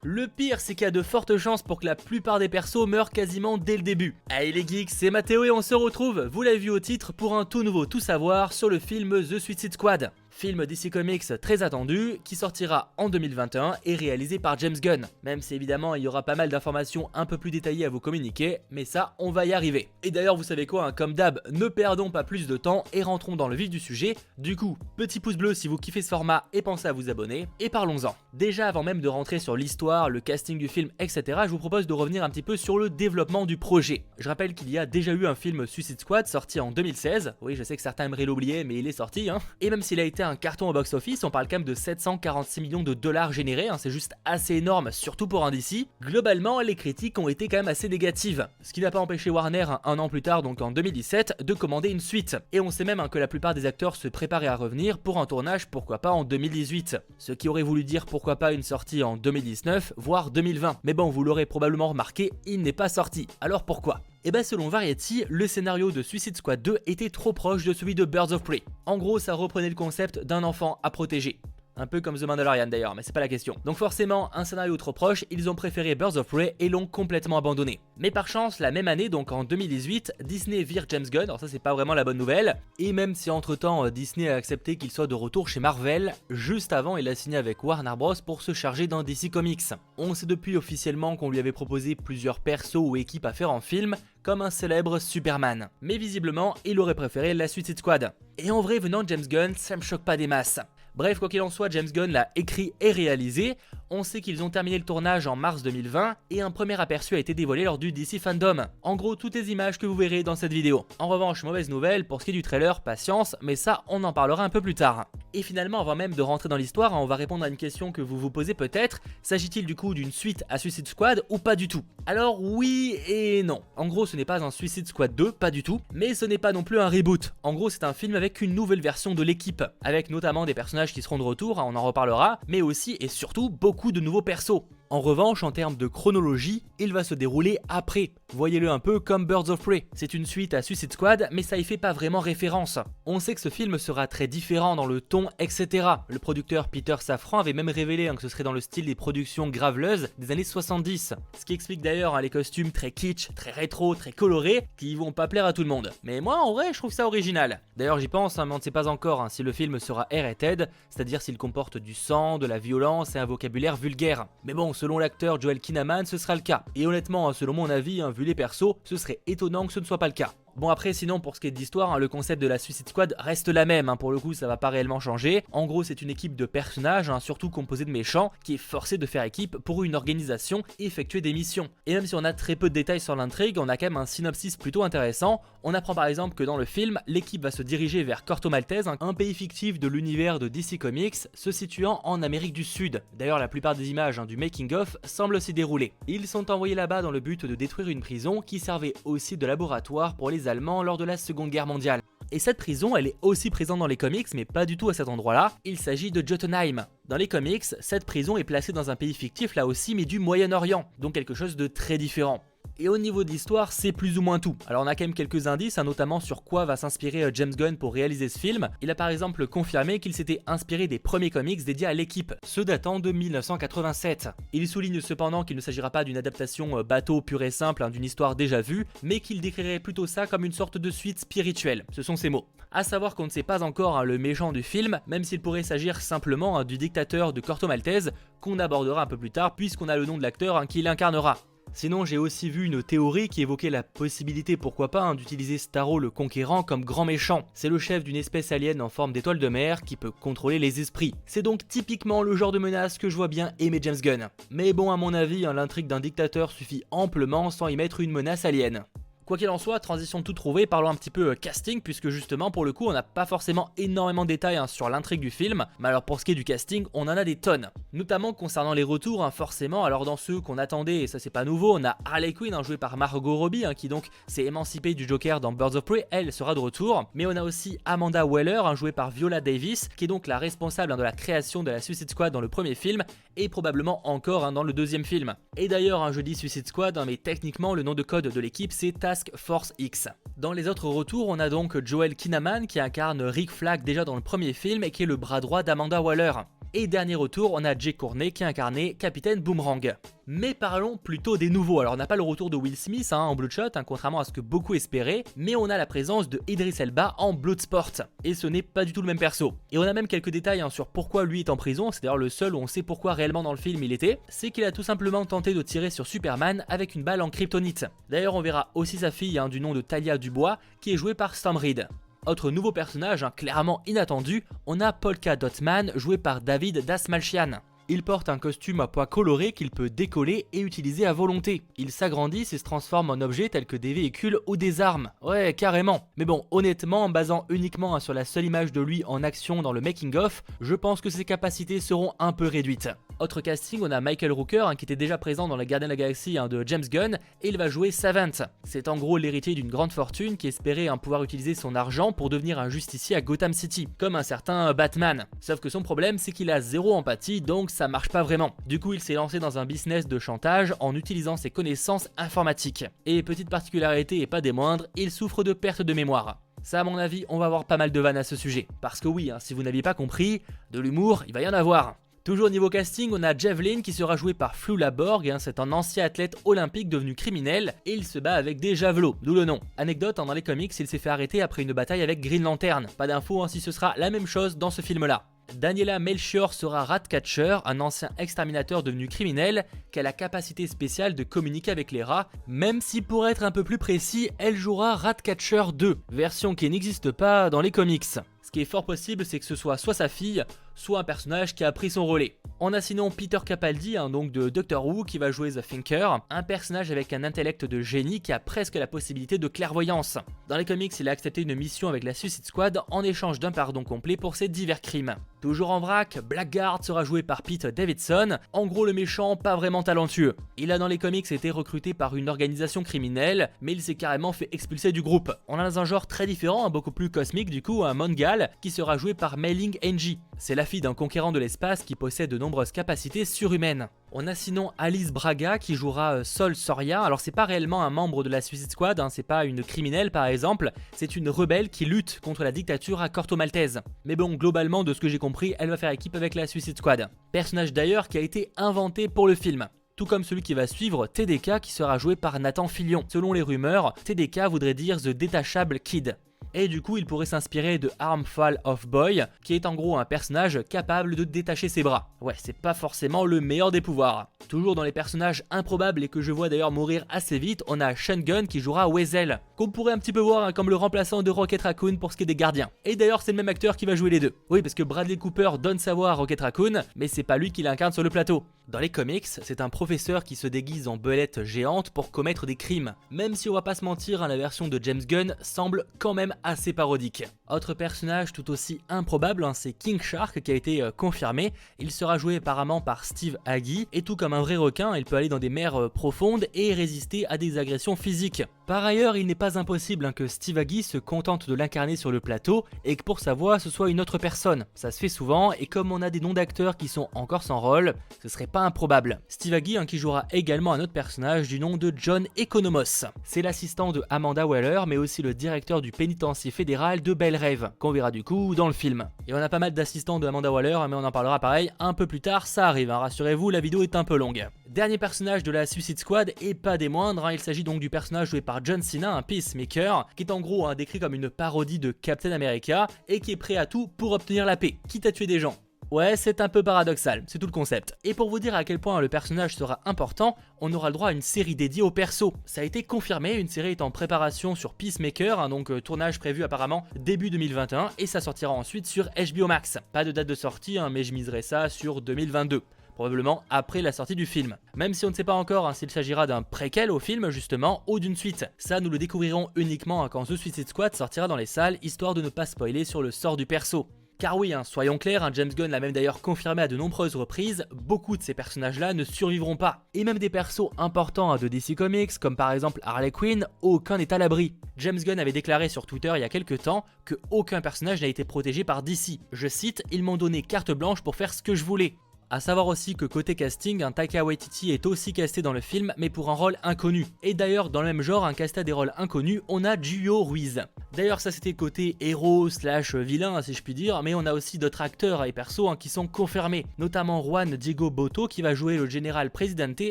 Le pire, c'est qu'il y a de fortes chances pour que la plupart des persos meurent quasiment dès le début. Hey les geeks, c'est Mathéo et on se retrouve, vous l'avez vu au titre, pour un tout nouveau tout savoir sur le film The Suicide Squad. Film DC Comics très attendu, qui sortira en 2021 et réalisé par James Gunn. Même si évidemment il y aura pas mal d'informations un peu plus détaillées à vous communiquer, mais ça on va y arriver. Et d'ailleurs vous savez quoi, comme d'hab, ne perdons pas plus de temps et rentrons dans le vif du sujet. Du coup, petit pouce bleu si vous kiffez ce format et pensez à vous abonner, et parlons-en. Déjà avant même de rentrer sur l'histoire, le casting du film, etc., je vous propose de revenir un petit peu sur le développement du projet. Je rappelle qu'il y a déjà eu un film Suicide Squad sorti en 2016, oui je sais que certains aimeraient l'oublier mais il est sorti, et même s'il a été un carton au box-office, on parle quand même de 746 millions de dollars générés, c'est juste assez énorme, surtout pour un DC. Globalement, les critiques ont été quand même assez négatives, ce qui n'a pas empêché Warner, un an plus tard, donc en 2017, de commander une suite. Et on sait même que la plupart des acteurs se préparaient à revenir pour un tournage, pourquoi pas en 2018. Ce qui aurait voulu dire pourquoi pas une sortie en 2019, voire 2020. Mais bon, vous l'aurez probablement remarqué, il n'est pas sorti. Alors pourquoi ? Et bah selon Variety, le scénario de Suicide Squad 2 était trop proche de celui de Birds of Prey. En gros, ça reprenait le concept d'un enfant à protéger. Un peu comme The Mandalorian d'ailleurs, mais c'est pas la question. Donc forcément, un scénario trop proche, ils ont préféré Birds of Prey et l'ont complètement abandonné. Mais par chance, la même année, donc en 2018, Disney vire James Gunn, alors ça c'est pas vraiment la bonne nouvelle, et même si entre temps Disney a accepté qu'il soit de retour chez Marvel, juste avant il a signé avec Warner Bros pour se charger d'un DC Comics. On sait depuis officiellement qu'on lui avait proposé plusieurs persos ou équipes à faire en film, comme un célèbre Superman. Mais visiblement, il aurait préféré la Suicide Squad. Et en vrai, venant de James Gunn, ça me choque pas des masses. Bref, quoi qu'il en soit, James Gunn l'a écrit et réalisé. On sait qu'ils ont terminé le tournage en mars 2020 et un premier aperçu a été dévoilé lors du DC Fandom. En gros, toutes les images que vous verrez dans cette vidéo. En revanche, mauvaise nouvelle, pour ce qui est du trailer, patience, mais ça, on en parlera un peu plus tard. Et finalement, avant même de rentrer dans l'histoire, on va répondre à une question que vous vous posez peut-être. S'agit-il du coup d'une suite à Suicide Squad ou pas du tout? Alors oui et non. En gros, ce n'est pas un Suicide Squad 2, pas du tout, mais ce n'est pas non plus un reboot. En gros, c'est un film avec une nouvelle version de l'équipe, avec notamment des personnages qui seront de retour, on en reparlera, mais aussi et surtout beaucoup de nouveaux persos. En revanche, en termes de chronologie, il va se dérouler après. Voyez-le un peu comme Birds of Prey. C'est une suite à Suicide Squad, mais ça y fait pas vraiment référence. On sait que ce film sera très différent dans le ton, etc. Le producteur Peter Safran avait même révélé que ce serait dans le style des productions graveleuses des années 70. Ce qui explique d'ailleurs les costumes très kitsch, très rétro, très colorés, qui vont pas plaire à tout le monde. Mais moi, en vrai, je trouve ça original. D'ailleurs, j'y pense, mais on ne sait pas encore si le film sera R-rated, c'est-à-dire s'il comporte du sang, de la violence et un vocabulaire vulgaire. Mais bon, selon l'acteur Joel Kinnaman, ce sera le cas. Et honnêtement, selon mon avis, vu les persos, ce serait étonnant que ce ne soit pas le cas. Bon après sinon pour ce qui est d'histoire, le concept de la Suicide Squad reste la même, pour le coup ça va pas réellement changer. En gros c'est une équipe de personnages, surtout composée de méchants, qui est forcée de faire équipe pour une organisation et effectuer des missions. Et même si on a très peu de détails sur l'intrigue, on a quand même un synopsis plutôt intéressant. On apprend par exemple que dans le film, l'équipe va se diriger vers Corto Maltese, un pays fictif de l'univers de DC Comics, se situant en Amérique du Sud. D'ailleurs la plupart des images du making of semblent s'y dérouler. Ils sont envoyés là-bas dans le but de détruire une prison qui servait aussi de laboratoire pour les Allemands lors de la Seconde Guerre mondiale. Et cette prison, elle est aussi présente dans les comics, mais pas du tout à cet endroit-là. Il s'agit de Jotunheim. Dans les comics, cette prison est placée dans un pays fictif là aussi, mais du Moyen-Orient, donc quelque chose de très différent. Et au niveau de l'histoire, c'est plus ou moins tout. Alors on a quand même quelques indices, notamment sur quoi va s'inspirer James Gunn pour réaliser ce film. Il a par exemple confirmé qu'il s'était inspiré des premiers comics dédiés à l'équipe, ceux datant de 1987. Il souligne cependant qu'il ne s'agira pas d'une adaptation bateau pure et simple d'une histoire déjà vue, mais qu'il décrirait plutôt ça comme une sorte de suite spirituelle. Ce sont ses mots. A savoir qu'on ne sait pas encore le méchant du film, même s'il pourrait s'agir simplement du dictateur de Corto Maltese, qu'on abordera un peu plus tard puisqu'on a le nom de l'acteur qui l'incarnera. Sinon, j'ai aussi vu une théorie qui évoquait la possibilité, pourquoi pas, d'utiliser Starro le Conquérant comme grand méchant. C'est le chef d'une espèce alien en forme d'étoile de mer qui peut contrôler les esprits. C'est donc typiquement le genre de menace que je vois bien aimer James Gunn. Mais bon, à mon avis, l'intrigue d'un dictateur suffit amplement sans y mettre une menace alien. Quoi qu'il en soit, transition tout trouvée, parlons un petit peu casting, puisque justement pour le coup on n'a pas forcément énormément de détails sur l'intrigue du film, mais alors pour ce qui est du casting, on en a des tonnes. Notamment concernant les retours, forcément, alors dans ceux qu'on attendait, et ça c'est pas nouveau, on a Harley Quinn jouée par Margot Robbie, qui donc s'est émancipée du Joker dans Birds of Prey, elle sera de retour, mais on a aussi Amanda Waller, jouée par Viola Davis, qui est donc la responsable de la création de la Suicide Squad dans le premier film, et probablement encore dans le deuxième film. Et d'ailleurs, je dis Suicide Squad, mais techniquement le nom de code de l'équipe c'est Task Force X. Dans les autres retours, on a donc Joel Kinnaman qui incarne Rick Flag déjà dans le premier film et qui est le bras droit d'Amanda Waller. Et dernier retour, on a Jake Courtney qui a incarné Capitaine Boomerang. Mais parlons plutôt des nouveaux. Alors on n'a pas le retour de Will Smith en Bloodshot, contrairement à ce que beaucoup espéraient, mais on a la présence de Idris Elba en Bloodsport. Et ce n'est pas du tout le même perso. Et on a même quelques détails sur pourquoi lui est en prison, c'est d'ailleurs le seul où on sait pourquoi réellement dans le film il était, c'est qu'il a tout simplement tenté de tirer sur Superman avec une balle en kryptonite. D'ailleurs on verra aussi sa fille du nom de Talia Dubois, qui est jouée par Storm Reed. Autre nouveau personnage clairement inattendu, on a Polka Dot Man joué par David Dastmalchian. Il porte un costume à pois coloré qu'il peut décoller et utiliser à volonté. Il s'agrandit et se transforme en objets tels que des véhicules ou des armes. Ouais, carrément. Mais bon, honnêtement, en basant uniquement sur la seule image de lui en action dans le making-of, je pense que ses capacités seront un peu réduites. Autre casting, on a Michael Rooker qui était déjà présent dans les Gardiens de la Galaxie de James Gunn, et il va jouer Savant. C'est en gros l'héritier d'une grande fortune qui espérait pouvoir utiliser son argent pour devenir un justicier à Gotham City, comme un certain Batman. Sauf que son problème, c'est qu'il a zéro empathie, donc ça marche pas vraiment. Du coup, il s'est lancé dans un business de chantage en utilisant ses connaissances informatiques. Et petite particularité et pas des moindres, il souffre de perte de mémoire. Ça, à mon avis, on va avoir pas mal de vannes à ce sujet. Parce que oui, si vous n'aviez pas compris, de l'humour, il va y en avoir. Toujours niveau casting, on a Javelin qui sera joué par Flula Borg, c'est un ancien athlète olympique devenu criminel et il se bat avec des javelots, d'où le nom. Anecdote, dans les comics, il s'est fait arrêter après une bataille avec Green Lantern. Pas d'infos si ce sera la même chose dans ce film-là. Daniela Melchior sera Ratcatcher, un ancien exterminateur devenu criminel qui a la capacité spéciale de communiquer avec les rats, même si pour être un peu plus précis, elle jouera Ratcatcher 2, version qui n'existe pas dans les comics. Ce qui est fort possible, c'est que ce soit sa fille, soit un personnage qui a pris son relais. On a sinon Peter Capaldi, donc de Doctor Who, qui va jouer The Thinker, un personnage avec un intellect de génie qui a presque la possibilité de clairvoyance. Dans les comics, il a accepté une mission avec la Suicide Squad en échange d'un pardon complet pour ses divers crimes. Toujours en vrac, Blackguard sera joué par Pete Davidson, en gros le méchant pas vraiment talentueux. Il a dans les comics été recruté par une organisation criminelle, mais il s'est carrément fait expulser du groupe. On a dans un genre très différent, beaucoup plus cosmique du coup, un Mongal, qui sera joué par Mei Ling Angie. C'est la fille d'un conquérant de l'espace qui possède de nombreuses capacités surhumaines. On a sinon Alice Braga qui jouera Sol Soria. Alors c'est pas réellement un membre de la Suicide Squad, c'est pas une criminelle par exemple, c'est une rebelle qui lutte contre la dictature à Corto Maltese. Mais bon, globalement de ce que j'ai compris, elle va faire équipe avec la Suicide Squad. Personnage d'ailleurs qui a été inventé pour le film. Tout comme celui qui va suivre, TDK, qui sera joué par Nathan Fillion. Selon les rumeurs, TDK voudrait dire The Detachable Kid. Et du coup il pourrait s'inspirer de Armfall of Boy, qui est en gros un personnage capable de détacher ses bras. Ouais, c'est pas forcément le meilleur des pouvoirs. Toujours dans les personnages improbables et que je vois d'ailleurs mourir assez vite, on a Sean Gunn qui jouera Weasel, qu'on pourrait un petit peu voir comme le remplaçant de Rocket Raccoon pour ce qui est des gardiens. Et d'ailleurs c'est le même acteur qui va jouer les deux. Oui, parce que Bradley Cooper donne sa voix à Rocket Raccoon, mais c'est pas lui qui l'incarne sur le plateau. Dans les comics, c'est un professeur qui se déguise en belette géante pour commettre des crimes. Même si on va pas se mentir, la version de James Gunn semble quand même assez parodique. Autre personnage tout aussi improbable, c'est King Shark qui a été confirmé. Il sera joué apparemment par Steve Agee, et tout comme un vrai requin, il peut aller dans des mers profondes et résister à des agressions physiques. Par ailleurs, il n'est pas impossible que Steve Agee se contente de l'incarner sur le plateau et que pour sa voix ce soit une autre personne. Ça se fait souvent, et comme on a des noms d'acteurs qui sont encore sans rôle, ce serait pas improbable. Steve Agee qui jouera également un autre personnage du nom de John Economos. C'est l'assistant de Amanda Waller, mais aussi le directeur du pénitencier fédéral de Belle Rêve, qu'on verra du coup dans le film. Et on a pas mal d'assistants de Amanda Waller, mais on en parlera pareil un peu plus tard, ça arrive, rassurez-vous, la vidéo est un peu longue. Dernier personnage de la Suicide Squad, et pas des moindres, il s'agit donc du personnage joué par John Cena, un Peacemaker, qui est en gros décrit comme une parodie de Captain America, et qui est prêt à tout pour obtenir la paix, quitte à tuer des gens. Ouais, c'est un peu paradoxal, c'est tout le concept. Et pour vous dire à quel point le personnage sera important, on aura le droit à une série dédiée au perso. Ça a été confirmé, une série est en préparation sur Peacemaker, donc tournage prévu apparemment début 2021, et ça sortira ensuite sur HBO Max. Pas de date de sortie, mais je miserai ça sur 2022. Probablement après la sortie du film. Même si on ne sait pas encore s'il s'agira d'un préquel au film justement ou d'une suite. Ça nous le découvrirons uniquement quand The Suicide Squad sortira dans les salles, histoire de ne pas spoiler sur le sort du perso. Car oui, soyons clairs, James Gunn l'a même d'ailleurs confirmé à de nombreuses reprises, beaucoup de ces personnages-là ne survivront pas. Et même des persos importants de DC Comics, comme par exemple Harley Quinn, aucun n'est à l'abri. James Gunn avait déclaré sur Twitter il y a quelques temps que aucun personnage n'a été protégé par DC. Je cite, ils m'ont donné carte blanche pour faire ce que je voulais. À savoir aussi que côté casting, un Taika Waititi est aussi casté dans le film, mais pour un rôle inconnu. Et d'ailleurs, dans le même genre, un casté à des rôles inconnus, on a Gio Ruiz. D'ailleurs, ça c'était côté héros slash vilain, si je puis dire, mais on a aussi d'autres acteurs et persos qui sont confirmés, notamment Juan Diego Botto qui va jouer le général Presidente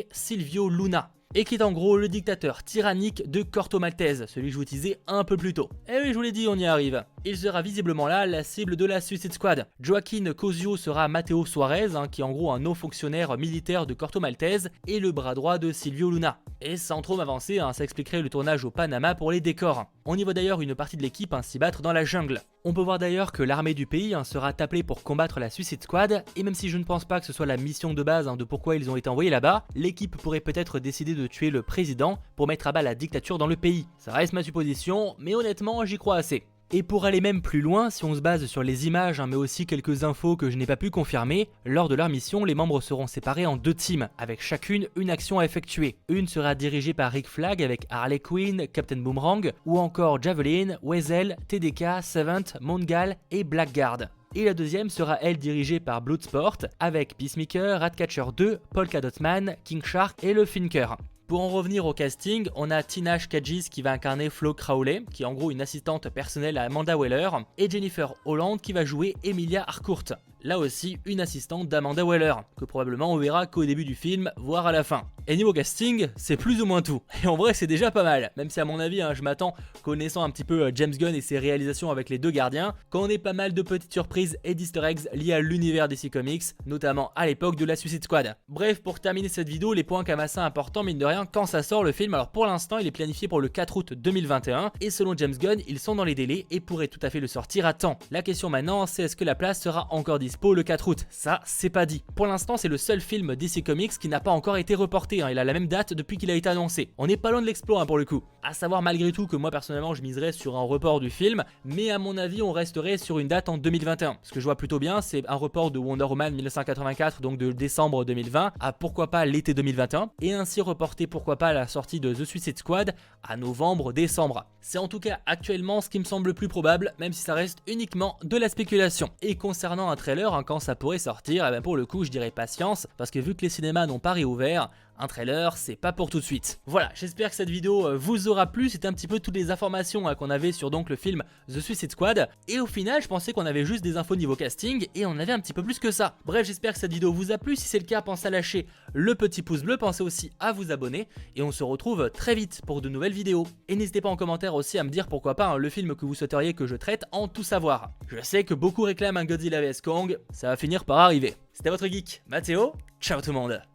Silvio Luna, et qui est en gros le dictateur tyrannique de Corto Maltese, celui que je vous disais un peu plus tôt. Et oui, je vous l'ai dit, on y arrive. Il sera visiblement là la cible de la Suicide Squad. Joaquin Cosio sera Matteo Suarez, qui est en gros un haut fonctionnaire militaire de Corto Maltese et le bras droit de Silvio Luna. Et sans trop m'avancer, ça expliquerait le tournage au Panama pour les décors. On y voit d'ailleurs une partie de l'équipe s'y battre dans la jungle. On peut voir d'ailleurs que l'armée du pays sera appelée pour combattre la Suicide Squad, et même si je ne pense pas que ce soit la mission de base de pourquoi ils ont été envoyés là-bas, l'équipe pourrait peut-être décider de tuer le président pour mettre à bas la dictature dans le pays. Ça reste ma supposition, mais honnêtement j'y crois assez. Et pour aller même plus loin, si on se base sur les images mais aussi quelques infos que je n'ai pas pu confirmer, lors de leur mission, les membres seront séparés en 2 teams, avec chacune une action à effectuer. Une sera dirigée par Rick Flag avec Harley Quinn, Captain Boomerang, ou encore Javelin, Weasel, TDK, Seventh, Mongal et Blackguard. Et la deuxième sera elle dirigée par Bloodsport, avec Peacemaker, Ratcatcher 2, Polka Dot Man, King Shark et le Finker. Pour en revenir au casting, on a Tinashe Kajis qui va incarner Flo Crowley, qui est en gros une assistante personnelle à Amanda Waller, et Jennifer Holland qui va jouer Emilia Harcourt, là aussi une assistante d'Amanda Waller, que probablement on verra qu'au début du film, voire à la fin. Et niveau casting, c'est plus ou moins tout, et en vrai c'est déjà pas mal, même si à mon avis je m'attends, connaissant un petit peu James Gunn et ses réalisations avec les 2 gardiens, qu'on ait pas mal de petites surprises et d'easter eggs liés à l'univers DC Comics, notamment à l'époque de la Suicide Squad. Bref, pour terminer cette vidéo, les points quand même assez importants mine de rien quand ça sort le film. Alors pour l'instant il est planifié pour le 4 août 2021 et selon James Gunn ils sont dans les délais et pourraient tout à fait le sortir à temps. La question maintenant c'est est-ce que la place sera encore dispo le 4 août? Ça c'est pas dit. Pour l'instant c'est le seul film DC Comics qui n'a pas encore été reporté, il a la même date depuis qu'il a été annoncé. On n'est pas loin de l'exploit pour le coup. À savoir malgré tout que moi personnellement je miserais sur un report du film, mais à mon avis on resterait sur une date en 2021. Ce que je vois plutôt bien c'est un report de Wonder Woman 1984, donc de décembre 2020 à pourquoi pas l'été 2021, et ainsi reporter pourquoi pas la sortie de The Suicide Squad à novembre-décembre. C'est en tout cas actuellement ce qui me semble le plus probable, même si ça reste uniquement de la spéculation. Et concernant un trailer, quand ça pourrait sortir, et bien pour le coup je dirais patience, parce que vu que les cinémas n'ont pas réouvert, un trailer c'est pas pour tout de suite. Voilà, j'espère que cette vidéo vous aura plu, c'était un petit peu toutes les informations qu'on avait sur donc le film The Suicide Squad, et au final je pensais qu'on avait juste des infos niveau casting, et on avait un petit peu plus que ça. Bref, j'espère que cette vidéo vous a plu, si c'est le cas pensez à lâcher le petit pouce bleu, pensez aussi à vous abonner, et on se retrouve très vite pour de nouvelles vidéos. Et n'hésitez pas en commentaire aussi à me dire pourquoi pas le film que vous souhaiteriez que je traite en tout savoir. Je sais que beaucoup réclament un Godzilla vs Kong, ça va finir par arriver. C'était votre geek, Mathéo, ciao tout le monde.